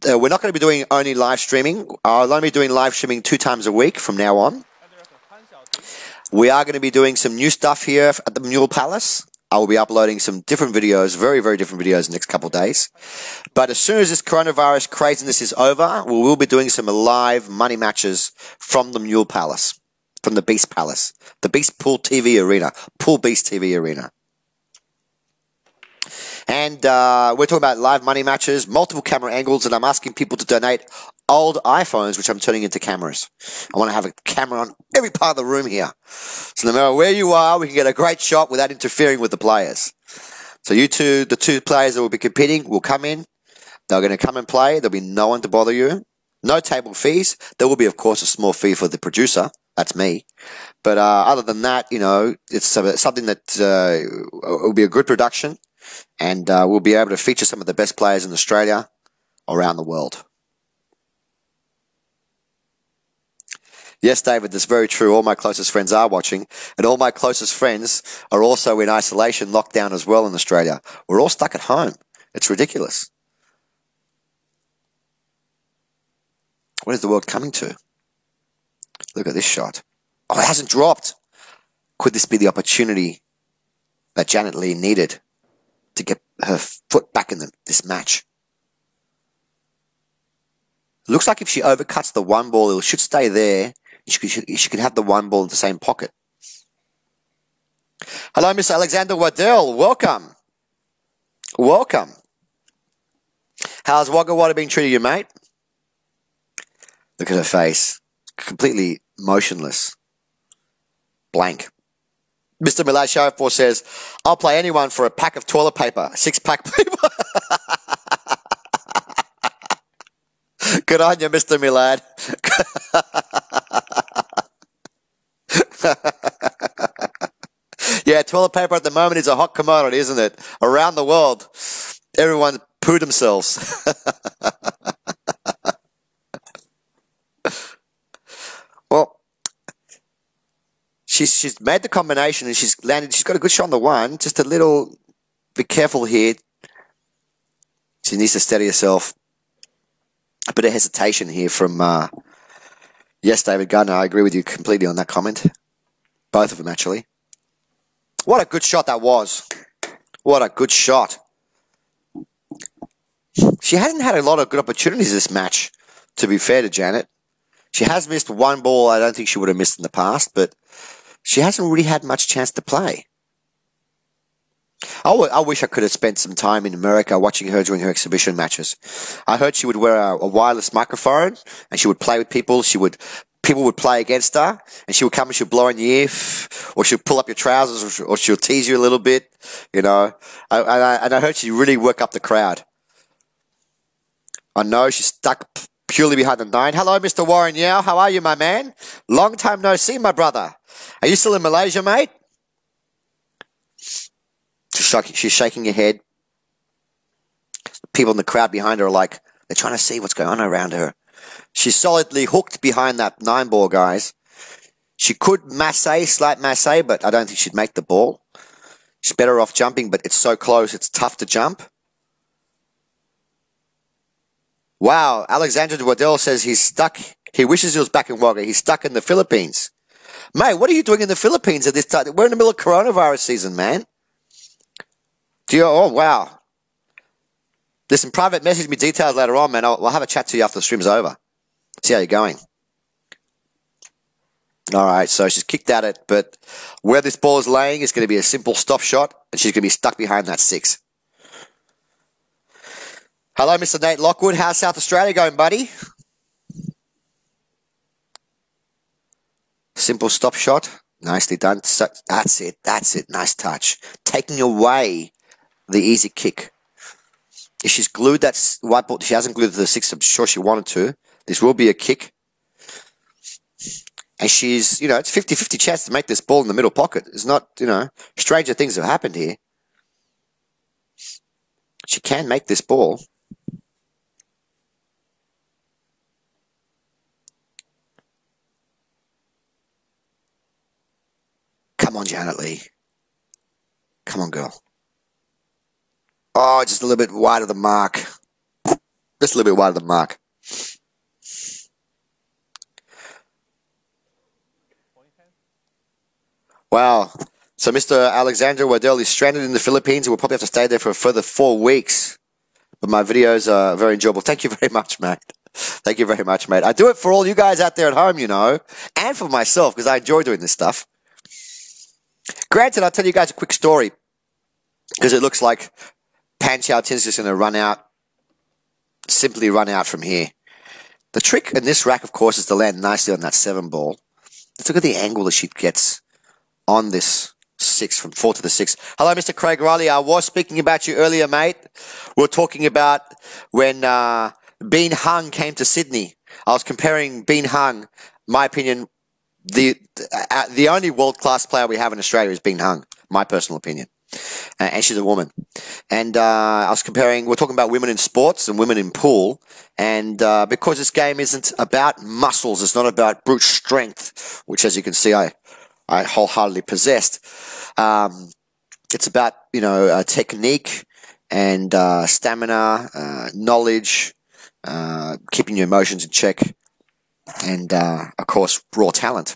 S1: We're not going to be doing only live streaming. I'll only be doing live streaming 2 times a week from now on. We are going to be doing some new stuff here at the Mule Palace. I will be uploading some different videos, very, very different videos in the next couple of days. But as soon as this coronavirus craziness is over, we will be doing some live money matches from the Mule Palace, from the Beast Palace, the Beast Pool TV Arena, Pool Beast TV Arena. And we're talking about live money matches, multiple camera angles, and I'm asking people to donate old iPhones, which I'm turning into cameras. I want to have a camera on every part of the room here. So no matter where you are, we can get a great shot without interfering with the players. So you two, the 2 players that will be competing, will come in. They're going to come and play. There'll be no one to bother you. No table fees. There will be, of course, a small fee for the producer. That's me. But other than that, you know, it's something that will be a good production. And we'll be able to feature some of the best players in Australia around the world. Yes, David, that's very true. All my closest friends are watching, and all my closest friends are also in isolation, lockdown as well in Australia. We're all stuck at home. It's ridiculous. What is the world coming to? Look at this shot. Oh, it hasn't dropped. Could this be the opportunity that Janet Lee needed to get her foot back in this match? Looks like if she overcuts the 1 ball, it should stay there. She could have the 1 ball in the same pocket. Hello, Mr. Alexander Waddell. Welcome. Welcome. How's Wagga Wagga being treating you, mate? Look at her face. Completely motionless. Blank. Mr. Milad Sharifpur says, I'll play anyone for a pack of toilet paper. 6-pack paper. Good on you, Mr. Milad. Yeah, toilet paper at the moment is a hot commodity, isn't it? Around the world, everyone poo themselves. Well, she's made the combination and she's landed. She's got a good shot on the one. Just a little. Be careful here. She needs to steady herself. A bit of hesitation here from. Yes, David Gardner. I agree with you completely on that comment. Both of them, actually. What a good shot that was. What a good shot. She hasn't had a lot of good opportunities this match, to be fair to Janet. She has missed one ball I don't think she would have missed in the past, but she hasn't really had much chance to play. I wish I could have spent some time in America watching her during her exhibition matches. I heard she would wear a wireless microphone and she would play with people. People would play against her, and she would come and she'd blow in your ear, or she'd pull up your trousers, or she'll tease you a little bit, you know. And I heard she really work up the crowd. I know she's stuck purely behind the 9. Hello, Mr. Warren Yao. How are you, my man? Long time no see, my brother. Are you still in Malaysia, mate? She's shaking her head. People in the crowd behind her are like, they're trying to see what's going on around her. She's solidly hooked behind that 9 ball, guys. She could slight masse, but I don't think she'd make the ball. She's better off jumping, but it's so close, it's tough to jump. Wow, Alexander Waddell says he's stuck. He wishes he was back in Wagga. He's stuck in the Philippines. Mate, what are you doing in the Philippines at this time? We're in the middle of coronavirus season, man. Oh, wow. Listen, private message me details later on, man. I'll have a chat to you after the stream's over. See how you're going. All right, so she's kicked at it, but where this ball is laying is going to be a simple stop shot, and she's going to be stuck behind that 6. Hello, Mr. Nate Lockwood. How's South Australia going, buddy? Simple stop shot. Nicely done. So, that's it. That's it. Nice touch. Taking away the easy kick. If she's glued that white ball, she hasn't glued the 6. I'm sure she wanted to. This will be a kick. And she's, it's 50-50 chance to make this ball in the middle pocket. It's not, stranger things have happened here. She can make this ball. Come on, Janet Lee. Come on, girl. Oh, just a little bit wide of the mark. Just a little bit wide of the mark. Wow. So Mr. Alexander Waddell is stranded in the Philippines and will probably have to stay there for a further 4 weeks. But my videos are very enjoyable. Thank you very much, mate. Thank you very much, mate. I do it for all you guys out there at home, and for myself because I enjoy doing this stuff. Granted, I'll tell you guys a quick story because it looks like Pan Xiaotin's just going to simply run out from here. The trick in this rack, of course, is to land nicely on that 7 ball. Let's look at the angle that she gets on this 6, from 4 to the 6. Hello, Mr. Craig Riley. I was speaking about you earlier, mate. We were talking about when Bean Hung came to Sydney. I was comparing Bean Hung, my opinion, the only world-class player we have in Australia is Bean Hung, my personal opinion. And she's a woman. And we're talking about women in sports and women in pool. And because this game isn't about muscles, it's not about brute strength, which, as you can see, I wholeheartedly possessed. It's about, technique and stamina, knowledge, keeping your emotions in check, and, of course, raw talent.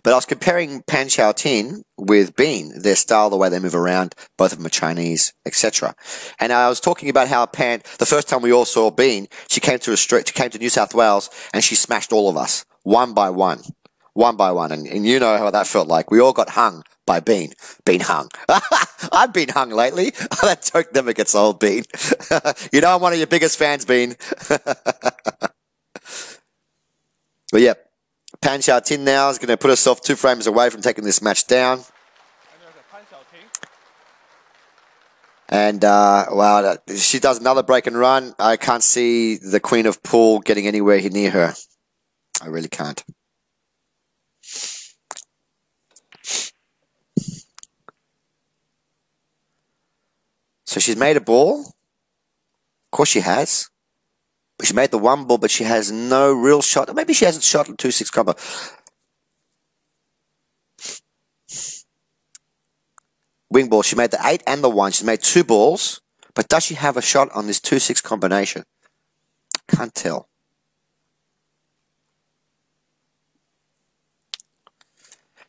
S1: But I was comparing Pan Xiaotin with Bean, their style, the way they move around, both of them are Chinese, etc. And I was talking about how Pan, the first time we all saw Bean, she came to New South Wales and she smashed all of us, one by one. And you know how that felt like. We all got hung by Bean. Bean hung. I've been hung lately. That joke never gets old, Bean. I'm one of your biggest fans, Bean. But yeah, Pan Xiaotin now is going to put herself 2 frames away from taking this match down. And, wow, she does another break and run. I can't see the Queen of Pool getting anywhere near her. I really can't. So she's made a ball. Of course she has. But she made the one ball, but she has no real shot. Or maybe she hasn't shot a 2-6 combo. Wing ball. She made the 8 and the 1. She's made 2 balls. But does she have a shot on this 2-6 combination? Can't tell.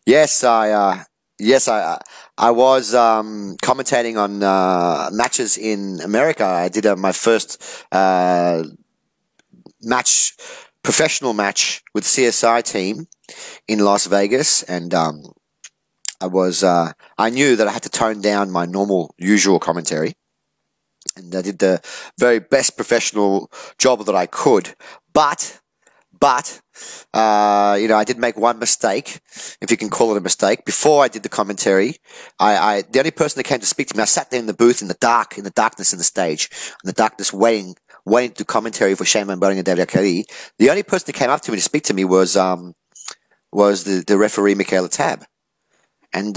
S1: Yes, I was commentating on matches in America. I did my first professional match with CSI team in Las Vegas, and I knew that I had to tone down my usual commentary, and I did the very best professional job that I could, but I did make one mistake, if you can call it a mistake. Before I did the commentary, the only person that came to speak to me, I sat there in the booth in the darkness in the stage, in the darkness, waiting to do commentary for Shane Van Boening and David Akari. The only person that came up to me to speak to me was the referee, Michaela Tab. And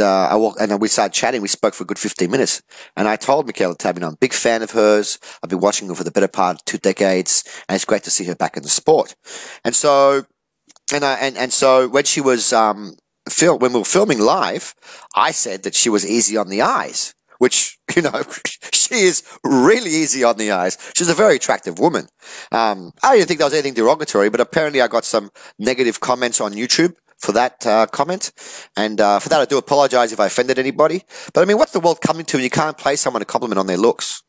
S1: we started chatting. We spoke for a good 15 minutes. And I told Michaela Tab, I'm a big fan of hers. I've been watching her for the better part of 2 decades, and it's great to see her back in the sport. And so, so when she was when we were filming live, I said that she was easy on the eyes, which she is really easy on the eyes. She's a very attractive woman. I didn't think there was anything derogatory, but apparently I got some negative comments on YouTube for that comment, and for that I do apologize if I offended anybody. But I mean, what's the world coming to when you can't pay someone a compliment on their looks?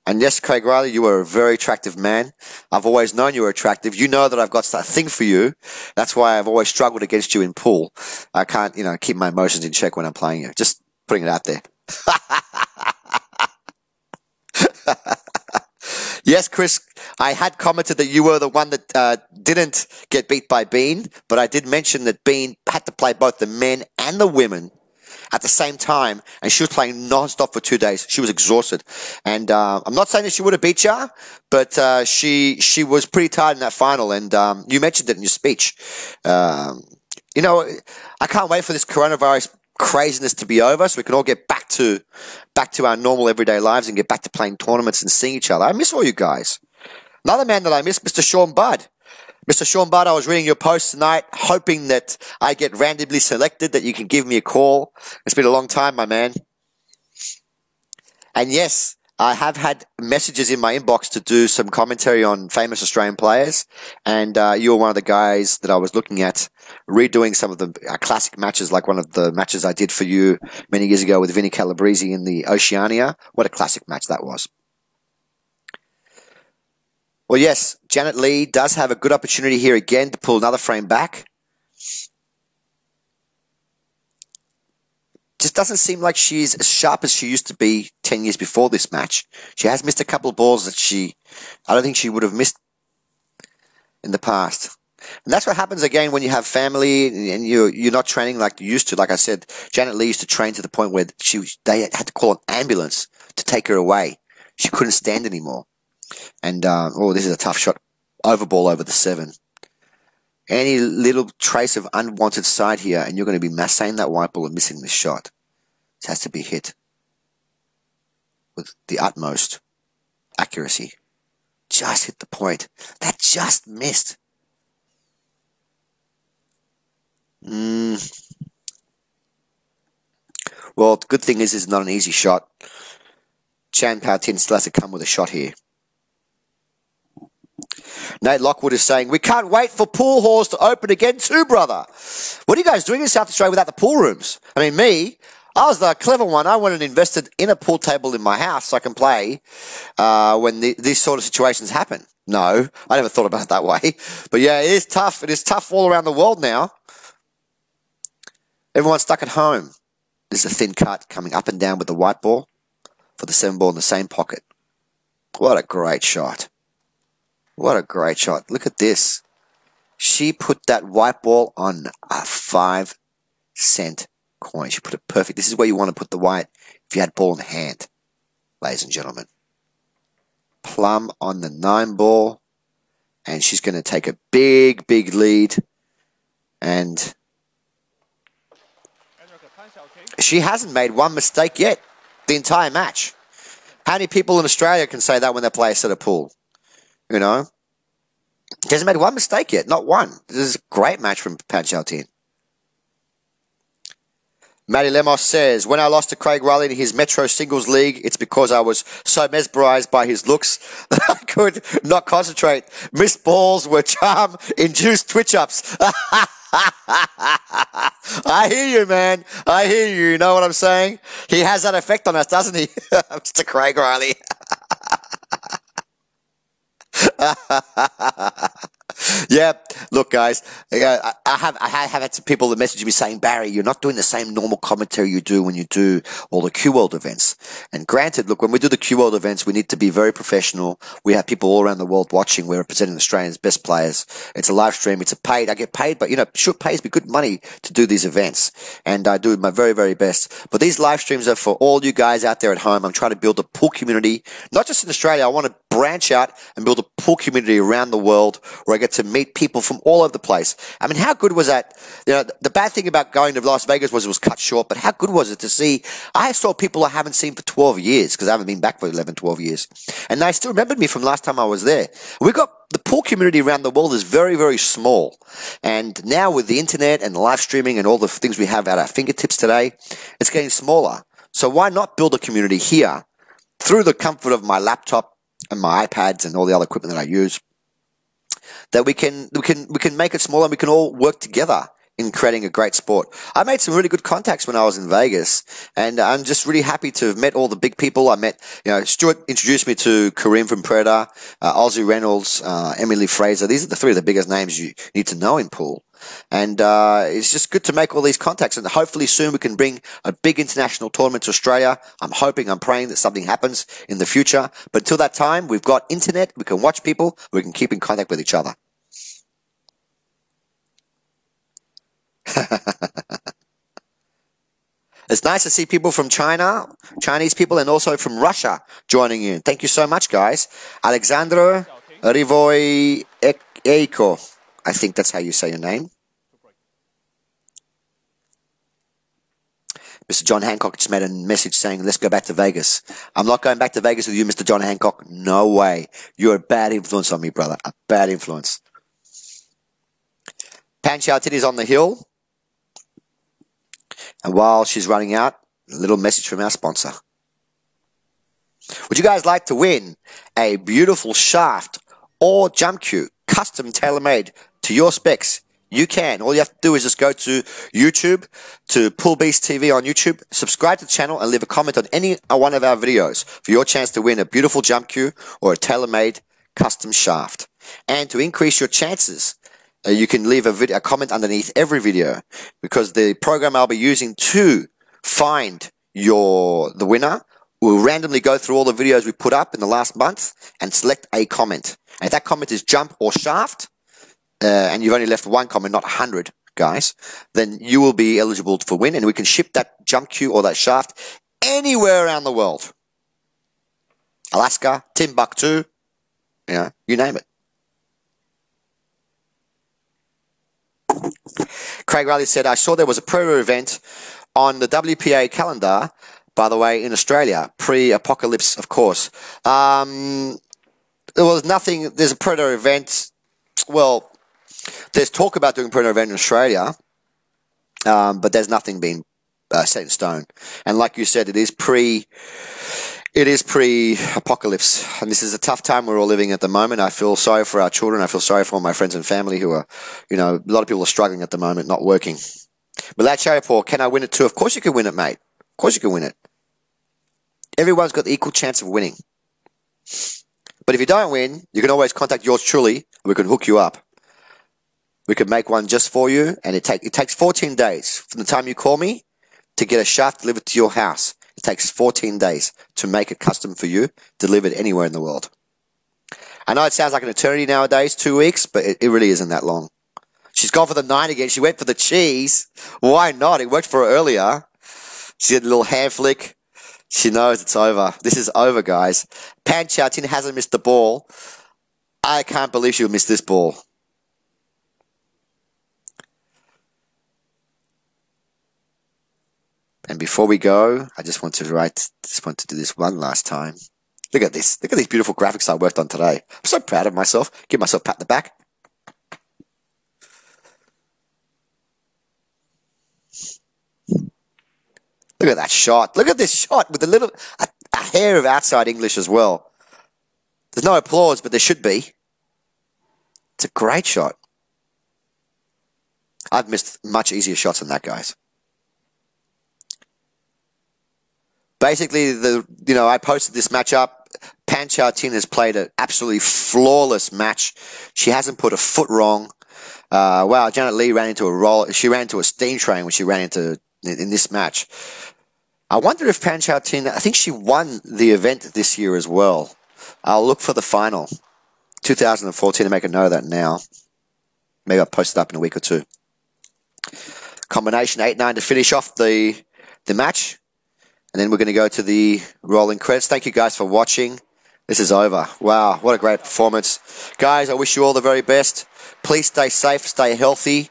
S1: And yes, Craig Riley, you are a very attractive man. I've always known you were attractive. You know that I've got a thing for you. That's why I've always struggled against you in pool. I can't, keep my emotions in check when I'm playing you. Just putting it out there. Yes, Chris, I had commented that you were the one that didn't get beat by Bean, but I did mention that Bean had to play both the men and the women at the same time, and she was playing non-stop for 2 days. She was exhausted. And I'm not saying that she would have beat you, but she was pretty tired in that final, and you mentioned it in your speech. I can't wait for this coronavirus craziness to be over so we can all get back to our normal everyday lives and get back to playing tournaments and seeing each other. I miss all you guys. Another man that I miss, Mr. Sean Budd. Mr. Sean Budd, I was reading your post tonight, hoping that I get randomly selected, that you can give me a call. It's been a long time, my man. And yes, I have had messages in my inbox to do some commentary on famous Australian players, and you were one of the guys that I was looking at redoing some of the classic matches, like one of the matches I did for you many years ago with Vinnie Calabrese in the Oceania. What a classic match that was. Well, yes, Jeanette Lee does have a good opportunity here again to pull another frame back. Just doesn't seem like she's as sharp as she used to be 10 years before this match. She has missed a couple of balls that I don't think she would have missed in the past. And that's what happens again when you have family and you're not training like you used to. Like I said, Jeanette Lee used to train to the point where they had to call an ambulance to take her away. She couldn't stand anymore. And, this is a tough shot. Overball over the 7. Any little trace of unwanted side here, and you're going to be massing that white ball and missing this shot. It has to be hit with the utmost accuracy. Just hit the point. That just missed. Well, the good thing is it's not an easy shot. Chan Pao Tin still has to come with a shot here. Nate Lockwood is saying, we can't wait for pool halls to open again too, brother. What are you guys doing in South Australia without the pool rooms? I mean, I was the clever one. I went and invested in a pool table in my house so I can play when these sort of situations happen. No, I never thought about it that way. But yeah, it is tough. It is tough all around the world now. Everyone's stuck at home. This is a thin cut coming up and down with the white ball for the 7 ball in the same pocket. What a great shot. What a great shot. Look at this. She put that white ball on a 5-cent coin. She put it perfect. This is where you want to put the white if you had ball in hand, ladies and gentlemen. Plum on the 9 ball. And she's going to take a big, big lead. And she hasn't made one mistake yet the entire match. How many people in Australia can say that when they play a set of pool? You know? He hasn't made one mistake yet. Not one. This is a great match from Pan Xiaotin. Matty Lemos says, when I lost to Craig Riley in his Metro Singles League, it's because I was so mesmerized by his looks that I could not concentrate. Missed balls were charm-induced twitch-ups. I hear you, man. I hear you. You know what I'm saying? He has that effect on us, doesn't he? Mr. Craig Riley. Yeah, look, guys, I have had some people that message me saying, Barry, you're not doing the same normal commentary you do when you do all the Q World events. And granted, look, when we do the Q World events, we need to be very professional. We have people all around the world watching. We're representing Australians' best players. It's a live stream. It's a paid. I get paid, but, you know, sure pays me good money to do these events. And I do my very, very best. But these live streams are for all you guys out there at home. I'm trying to build a pool community, not just in Australia. I want to branch out and build a pool community around the world where I get to meet people from all over the place. I mean, how good was that? You know, the bad thing about going to Las Vegas was it was cut short, but how good was it to see? I saw people I haven't seen for 12 years because I haven't been back for 11, 12 years. And they still remembered me from last time I was there. We got the pool community around the world is very, very small. And now with the internet and live streaming and all the things we have at our fingertips today, it's getting smaller. So why not build a community here through the comfort of my laptop and my iPads and all the other equipment that I use, that we can make it smaller and we can all work together in creating a great sport. I made some really good contacts when I was in Vegas, and I'm just really happy to have met all the big people. I met, you know, Stuart introduced me to Kareem from Predator, Ozzy Reynolds, Emily Fraser. These are the three of the biggest names you need to know in pool. And it's just good to make all these contacts, and hopefully soon we can bring a big international tournament to Australia. I'm hoping, I'm praying that something happens in the future. But until that time, we've got internet, we can watch people, we can keep in contact with each other. It's nice to see people from China, Chinese people, and also from Russia joining in. Thank you so much, guys. Alexandra Rivoy Eiko. I think that's how you say your name. Mr. John Hancock just made a message saying, let's go back to Vegas. I'm not going back to Vegas with you, Mr. John Hancock. No way. You're a bad influence on me, brother. A bad influence. Pan Xiaotin is on the hill. And while she's running out, a little message from our sponsor. Would you guys like to win a beautiful shaft or jump cue, custom tailor-made to your specs? You can. All you have to do is just go to YouTube, to Pool Beast TV on YouTube, subscribe to the channel, and leave a comment on any one of our videos for your chance to win a beautiful jump cue or a tailor-made custom shaft. And to increase your chances, you can leave a comment underneath every video, because the program I'll be using to find the winner will randomly go through all the videos we put up in the last month and select a comment. And if that comment is jump or shaft, and you've only left one comment, not 100 guys, then you will be eligible for win, and we can ship that jump cue or that shaft anywhere around the world. Alaska, Timbuktu, you name it. Craig Riley said, I saw there was a Predator event on the WPA calendar, by the way, in Australia, pre-apocalypse, of course. There was nothing, there's a Predator event, well, there's talk about doing a Predator event in Australia, but there's nothing being set in stone. And like you said, it is pre-apocalypse, and this is a tough time we're all living at the moment. I feel sorry for our children. I feel sorry for all my friends and family who are, a lot of people are struggling at the moment, not working. Milad Sharapur, can I win it too? Of course you can win it, mate. Of course you can win it. Everyone's got the equal chance of winning. But if you don't win, you can always contact yours truly, and we can hook you up. We can make one just for you, and it takes 14 days from the time you call me to get a shaft delivered to your house. It takes 14 days to make it custom for you, delivered anywhere in the world. I know it sounds like an eternity nowadays, 2 weeks, but it really isn't that long. She's gone for the 9 again. She went for the cheese. Why not? It worked for her earlier. She did a little hand flick. She knows it's over. This is over, guys. Pan Xiaotin hasn't missed the ball. I can't believe she'll miss this ball. And before we go, I just want to do this one last time. Look at this. Look at these beautiful graphics I worked on today. I'm so proud of myself. Give myself a pat in the back. Look at that shot. Look at this shot with a hair of outside English as well. There's no applause, but there should be. It's a great shot. I've missed much easier shots than that, guys. Basically, I posted this match up. Pan Xiaotin has played an absolutely flawless match. She hasn't put a foot wrong. Wow, Jeanette Lee ran into a roll. She ran into a steam train when she ran into in this match. I wonder if Pan Xiaotin, I think she won the event this year as well. I'll look for the final. 2014, to make a note of that now. Maybe I'll post it up in a week or two. Combination 8-9 to finish off the match. And then we're going to go to the rolling credits. Thank you guys for watching. This is over. Wow, what a great performance. Guys, I wish you all the very best. Please stay safe, stay healthy,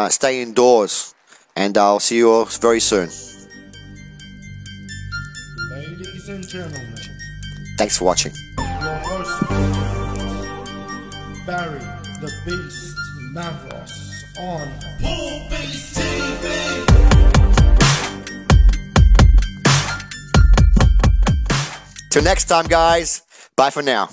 S1: stay indoors. And I'll see you all very soon.
S2: Ladies and gentlemen,
S1: Thanks for watching.
S2: your host, Barry the Beast Mavros on Pool Beast TV.
S1: Till next time, guys. Bye for now.